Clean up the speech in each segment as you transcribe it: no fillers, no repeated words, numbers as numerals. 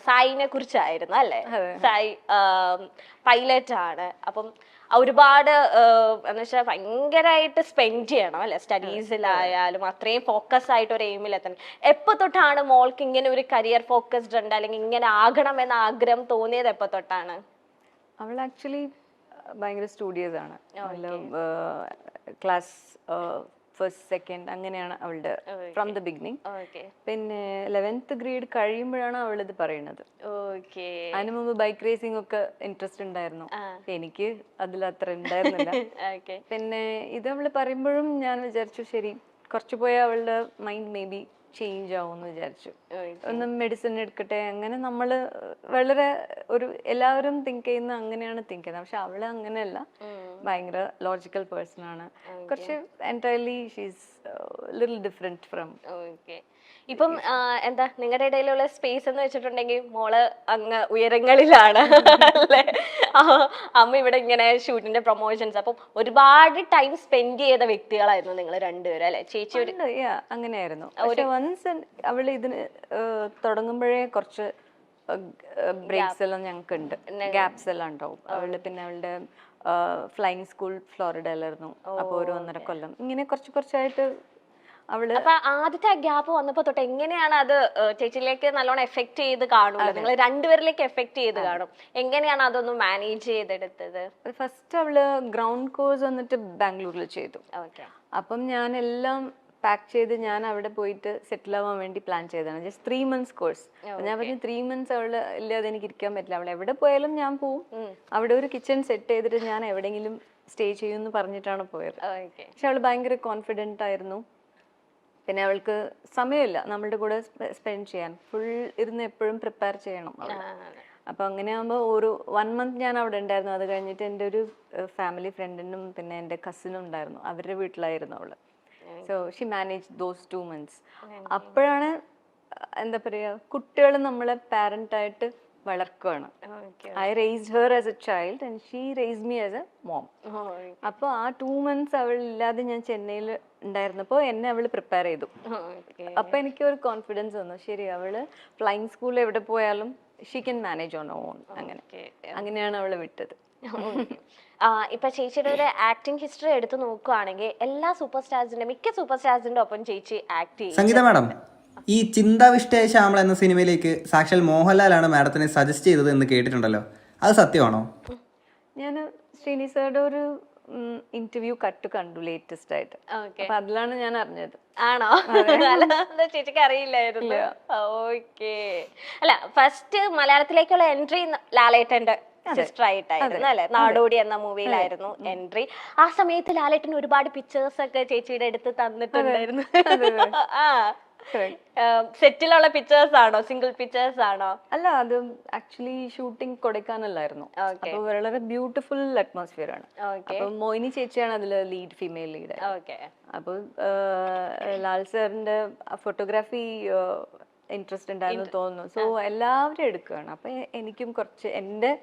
സായിനെ കുറിച്ചായിരുന്നു അല്ലേ? സായി പൈലറ്റ് ആണ്. അപ്പം ഒരുപാട് എന്ന് വെച്ചാൽ ഭയങ്കരമായിട്ട് സ്പെൻഡ് ചെയ്യണം അല്ലെ, സ്റ്റഡീസിലായാലും അത്രയും ഫോക്കസ് ആയിട്ട് ഒരു എയിമിൽ എത്തണം. എപ്പോ തൊട്ടാണ് മോൾക്ക് ഇങ്ങനെ ഒരു കരിയർ ഫോക്കസ്ഡ് ഉണ്ട്, അല്ലെങ്കിൽ ഇങ്ങനെ ആകണം എന്ന ആഗ്രഹം തോന്നിയത് എപ്പോ തൊട്ടാണ്? അവൾ ആക്ച്വലി ഭയങ്കര സ്റ്റുഡിയോസ് ആണ്. ക്ലാസ് ഫസ്റ്റ് സെക്കൻഡ് അങ്ങനെയാണ് അവളുടെ ഫ്രം ദ ബിഗിനിങ്. പിന്നെ 11th ഗ്രേഡ് കഴിയുമ്പോഴാണ് അവൾ ഇത് പറയുന്നത്. അതിനു മുമ്പ് ബൈക്ക് റേസിംഗ് ഒക്കെ ഇൻട്രസ്റ്റ് ഉണ്ടായിരുന്നു, എനിക്ക് അതിൽ അത്ര ഉണ്ടായിരുന്നില്ല. പിന്നെ ഇത് അവള് പറയുമ്പോഴും ഞാൻ വിചാരിച്ചു ശരി കുറച്ചു പോയാൽ അവളുടെ മൈൻഡ് മേ ബി ചേഞ്ച് ആവുമെന്ന് വിചാരിച്ചു. ഒന്ന് മെഡിസിൻ എടുക്കട്ടെ, അങ്ങനെ നമ്മള് വളരെ ഒരു എല്ലാവരും തിങ്ക് ചെയ്യുന്ന അങ്ങനെയാണ് തിങ്ക് ചെയ്യുന്നത്. പക്ഷെ അവള് അങ്ങനെയല്ല, ഭയങ്കര ലോജിക്കൽ പേഴ്സൺ ആണ്. കുറച്ച് entirely she's little different from. ഇപ്പം എന്താ നിങ്ങളുടെ ഇടയിലുള്ള സ്പേസ് എന്ന് വെച്ചിട്ടുണ്ടെങ്കിൽ മോള് അങ്ങ് ഉയരങ്ങളിലാണ് അല്ലേ? അമ്മ ഇവിടെ ഇങ്ങനെ ഷൂട്ടിന്റെ പ്രൊമോഷൻസ്, അപ്പം ഒരുപാട് ടൈം സ്പെൻഡ് ചെയ്ത വ്യക്തികളായിരുന്നു നിങ്ങൾ രണ്ടുപേരും അല്ലെ? ചേച്ചി അങ്ങനെയായിരുന്നു. വൺസ് അവള് ഇതിന് തുടങ്ങുമ്പോഴേ കുറച്ച് ബ്രേക്സ് എല്ലാം ഞങ്ങൾക്ക് ഉണ്ട്, ഗ്യാപ്സ് എല്ലാം ഉണ്ടാവും. അവള് പിന്നെ അവളുടെ ഫ്ലൈയിങ് സ്കൂൾ ഫ്ലോറിഡയിലായിരുന്നു. അപ്പൊ ഒരു 1.5 കൊല്ലം ഇങ്ങനെ കുറച്ചായിട്ട് അവള്. അപ്പൊ ആദ്യത്തെ ഗ്യാപ്പ് വന്നപ്പോ തൊട്ട് എങ്ങനെയാണ് അത് ചേച്ചിയിലേക്ക് നല്ലോണം എഫക്ട് ചെയ്ത് കാണുമല്ലോ, നിങ്ങൾ രണ്ടുപേരിലേക്ക് എഫക്ട് ചെയ്ത് കാണും, എങ്ങനെയാണ് അതൊന്ന് മാനേജ് ചെയ്തെടുത്തത്? ഫസ്റ്റ് അവള് ഗ്രൗണ്ട് കോഴ്സ് വന്നിട്ട് ബാംഗ്ലൂരിൽ ചെയ്തു. അപ്പം ഞാൻ എല്ലാം പാക്ക് ചെയ്ത് ഞാൻ അവിടെ പോയിട്ട് സെറ്റിൽ ആവാൻ വേണ്ടി പ്ലാൻ ചെയ്തതാണ്. Just 3 months course. ഞാൻ പറഞ്ഞു 3 months അവള് ഇല്ലാതെ എനിക്ക് ഇരിക്കാൻ പറ്റില്ല, അവൾ എവിടെ പോയാലും ഞാൻ പോവും, അവിടെ ഒരു കിച്ചൺ സെറ്റ് ചെയ്തിട്ട് ഞാൻ എവിടെയെങ്കിലും സ്റ്റേ ചെയ്യുമെന്ന് പറഞ്ഞിട്ടാണ് പോയത്. പക്ഷെ അവള് ഭയങ്കര കോൺഫിഡന്റ് ആയിരുന്നു. പിന്നെ അവൾക്ക് സമയമില്ല നമ്മളുടെ കൂടെ സ്പെൻഡ് ചെയ്യാൻ, ഫുൾ ഇരുന്ന് എപ്പോഴും പ്രിപ്പയർ ചെയ്യണം. അപ്പൊ അങ്ങനെ ആകുമ്പോൾ ഒരു 1 month ഞാൻ അവിടെ ഉണ്ടായിരുന്നു. അത് കഴിഞ്ഞിട്ട് എൻ്റെ ഒരു ഫാമിലി ഫ്രണ്ടിനും പിന്നെ എൻ്റെ കസിനും ഉണ്ടായിരുന്നു, അവരുടെ വീട്ടിലായിരുന്നു അവള്. So she manage those 2 months. അപ്പോഴാണ് എന്താ പറയാ, കുട്ടികൾ നമ്മളെ പാരന്റ് ആയിട്ട് വളർക്കുകയാണ്. I raised her as a child and she raised me as a mom. അപ്പോൾ ആ 2 months അവൾ ഇല്ലാതെ ഞാൻ ചെന്നൈയിൽ ഉണ്ടായിരുന്നപ്പോൾ എന്നെ അവള് പ്രിപ്പയർ ചെയ്തു. അപ്പൊ എനിക്ക് ഒരു കോൺഫിഡൻസ് വന്നു, ശരി അവള് ഫ്ലൈയിങ് സ്കൂളിൽ എവിടെ പോയാലും she can manage on on. അങ്ങനെയാണ് അവള് വിട്ടത്. ഇപ്പൊ ചേച്ചിയുടെ ഒരു ആക്ടിംഗ് ഹിസ്റ്ററി എടുത്ത് നോക്കുകയാണെങ്കിൽ എല്ലാ സൂപ്പർ സ്റ്റാർസിന്റെ മിക്ക സൂപ്പർ സ്റ്റാർസിന്റെ ഒപ്പം ചേച്ചി ആക്ട് ചെയ്യും. സംഗീത മാഡം, ഈ ചിന്താവിഷ്ടയ ശ്യാമള എന്ന സിനിമയിലേക്ക് സാക്ഷാൽ മോഹൻലാലാണ് മാഡത്തിനെ സജസ്റ്റ് ചെയ്തത് എന്ന് കേട്ടിട്ടുണ്ടല്ലോ, അത് സത്യമാണോ? ഞാൻ ശ്രീനി സാറുടെ ഒരു ഇന്റർവ്യൂ കണ്ടു ലേറ്റസ്റ്റ് ആയിട്ട്. അപ്പൊ അതിലാണ് ഞാൻ അറിഞ്ഞത്. ആണോ? ചേച്ചിക്ക് അറിയില്ലായിരുന്നു. ഓക്കെ. അല്ല, ഫസ്റ്റ് മലയാളത്തിലേക്കുള്ള എൻട്രി ലാലേട്ടന്റെ സിസ്റ്റർ ആയിട്ടായിരുന്നു അല്ലെ? നാടോടി എന്ന മൂവിയിലായിരുന്നു എൻട്രി. ആ സമയത്ത് ലാലേട്ടന് ഒരുപാട് പിക്ചേഴ്സ് ഒക്കെ ചേച്ചിയുടെ അടുത്ത് തന്നിട്ടുണ്ടായിരുന്നു. സെറ്റിലുള്ള പിക്ചേഴ്സ് ആണോ, സിംഗിൾ പിക്ചേഴ്സ് ആണോ? അല്ല, അത് ആക്ച്വലി ഷൂട്ടിംഗ് കൊടൈക്കനാലിലായിരുന്നു. അപ്പൊ വളരെ ബ്യൂട്ടിഫുൾ അറ്റ്മോസ്ഫിയർ ആണ്. അപ്പൊ മോഹിനി ചേച്ചിയാണ് അതില് ലീഡ്, ഫീമെയിൽ ലീഡ്. അപ്പൊ ലാൽ സാറിന്റെ ഫോട്ടോഗ്രാഫി ഇൻട്രസ്റ്റ് ഉണ്ടായിരുന്നു തോന്നുന്നു. സോ എല്ലാവരും എടുക്കുകയാണ്. അപ്പൊ എനിക്കും കുറച്ച് എന്റെ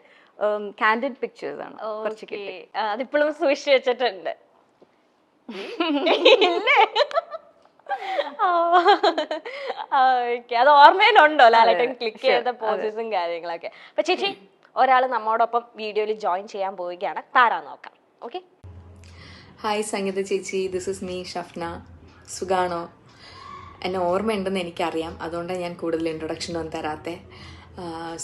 കാൻഡിഡ് പിക്ചേഴ്സ് ആണ് കുറച്ച് കിട്ടി. അതിപ്പോഴും സൂക്ഷിച്ചു വെച്ചിട്ടുണ്ട്. അത് ഓർമ്മയിലുണ്ടോ ലാലേട്ടൻ ക്ലിക്ക് ചെയ്ത പോസസും കാര്യങ്ങളൊക്കെ? അപ്പൊ ചേച്ചി, ഒരാൾ നമ്മോടൊപ്പം വീഡിയോയിൽ ജോയിൻ ചെയ്യാൻ പോവുകയാണ്, താരാ നോക്കാം. ഓക്കെ. ഹായ് സംഗീത ചേച്ചി, ദിസ് ഇസ് മീ ഷഫ്ന. സുഖാണോ? എന്നെ ഓർമ്മയുണ്ടെന്ന് എനിക്കറിയാം, അതുകൊണ്ടാണ് ഞാൻ കൂടുതൽ ഇൻട്രൊഡക്ഷൻ ഒന്നും തരാത്തത്.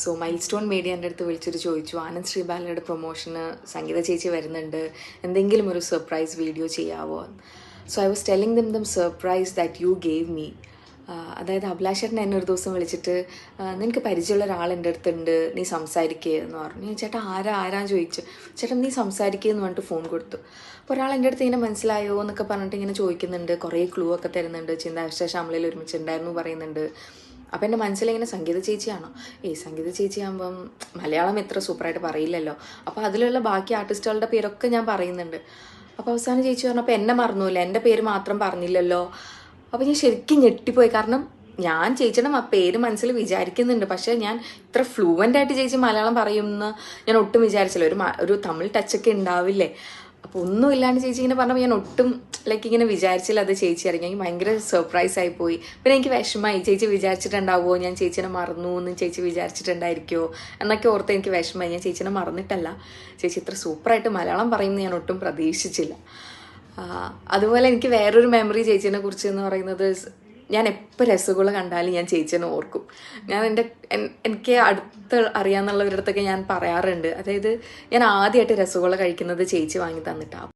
സോ മൈൽ സ്റ്റോൺ മീഡിയ എൻ്റെ അടുത്ത് വിളിച്ചിട്ട് ചോദിച്ചു, ആനന്ദ് ശ്രീബാലയുടെ പ്രൊമോഷന് സംഗീത ചേച്ചി വരുന്നുണ്ട്, എന്തെങ്കിലും ഒരു സർപ്രൈസ് വീഡിയോ ചെയ്യാവോ? So I was telling them surprise that you gave me. അതായത് അഭിലാഷേട്ടൻ എന്നെ ഒരു ദിവസം വിളിച്ചിട്ട്, നിനക്ക് പരിചയമുള്ള ഒരാൾ എൻ്റെ അടുത്തുണ്ട്, നീ സംസാരിക്കുക എന്ന് പറഞ്ഞു. ചേട്ടാ ആരാന്ന് ചോദിച്ചു. ചേട്ടൻ നീ സംസാരിക്കുക എന്ന് പറഞ്ഞിട്ട് ഫോൺ കൊടുത്തു. അപ്പോൾ ഒരാൾ എൻ്റെ അടുത്ത് ഇങ്ങനെ മനസ്സിലായോ എന്നൊക്കെ പറഞ്ഞിട്ട് ഇങ്ങനെ ചോദിക്കുന്നുണ്ട്, കുറേ ക്ലൂ ഒക്കെ തരുന്നുണ്ട്, ചിന്താവിഷ്ട ശ്യാമളയിൽ ഒരുമിച്ചുണ്ടായിരുന്നു പറയുന്നുണ്ട്. അപ്പം എൻ്റെ മനസ്സിലിങ്ങനെ സംഗീത ചേച്ചിയാണോ? സംഗീത ചേച്ചിയാകുമ്പം മലയാളം എത്ര സൂപ്പറായിട്ട് പറയില്ലല്ലോ. അപ്പോൾ അതിലുള്ള ബാക്കി ആർട്ടിസ്റ്റുകളുടെ പേരൊക്കെ ഞാൻ പറയുന്നുണ്ട്. അപ്പോൾ അവസാനം ചേച്ചി പറഞ്ഞു, അപ്പോൾ എന്നെ മറന്നുമില്ല, എൻ്റെ പേര് മാത്രം പറഞ്ഞില്ലല്ലോ. അപ്പോൾ ഞാൻ ശരിക്കും ഞെട്ടിപ്പോയി. കാരണം ഞാൻ ചേച്ചിയുടെ പേര് മനസ്സിൽ വിചാരിക്കുന്നുണ്ട്, പക്ഷേ ഞാൻ ഇത്ര ഫ്ലുവൻ്റ് ആയിട്ട് ചേച്ചി മലയാളം പറയുമെന്ന് ഞാൻ ഒട്ടും വിചാരിച്ചില്ല. ഒരു തമിഴ് ടച്ചൊക്കെ ഉണ്ടാവില്ലേ. അപ്പോൾ ഒന്നും ഇല്ലാണ്ട് ചേച്ചി ഇങ്ങനെ പറഞ്ഞപ്പോൾ ഞാൻ ഒട്ടും ലൈക്ക് ഇങ്ങനെ വിചാരിച്ചില്ല അത് ചേച്ചി അറിയാം. എനിക്ക് ഭയങ്കര സർപ്രൈസ് ആയി പോയി. പിന്നെ എനിക്ക് വിഷമമായി, ചേച്ചി വിചാരിച്ചിട്ടുണ്ടാവുമോ ഞാൻ ചേച്ചിനെ മറന്നു എന്ന് ചേച്ചി വിചാരിച്ചിട്ടുണ്ടായിരിക്കുമോ എന്നൊക്കെ ഓർത്ത് എനിക്ക് വിഷമമായി. ഞാൻ ചേച്ചിനെ മറന്നിട്ടല്ല, ചേച്ചി ഇത്ര സൂപ്പറായിട്ട് മലയാളം പറയുമെന്ന് ഞാൻ ഒട്ടും പ്രതീക്ഷിച്ചില്ല. അതുപോലെ എനിക്ക് വേറൊരു മെമ്മറി ചേച്ചീനെ കുറിച്ച് എന്ന് പറയുന്നത്, ഞാൻ എപ്പോൾ രസഗുള കണ്ടാലും ഞാൻ ചേച്ചീനെ ഓർക്കും. ഞാൻ എനിക്ക് അടുത്ത് അറിയാമെന്നുള്ളവരുടെ അടുത്തൊക്കെ ഞാൻ പറയാറുണ്ട്. അതായത് ഞാൻ ആദ്യമായിട്ട് രസഗുള കഴിക്കുന്നത് ചേച്ചി വാങ്ങി തന്നിട്ടാണ്.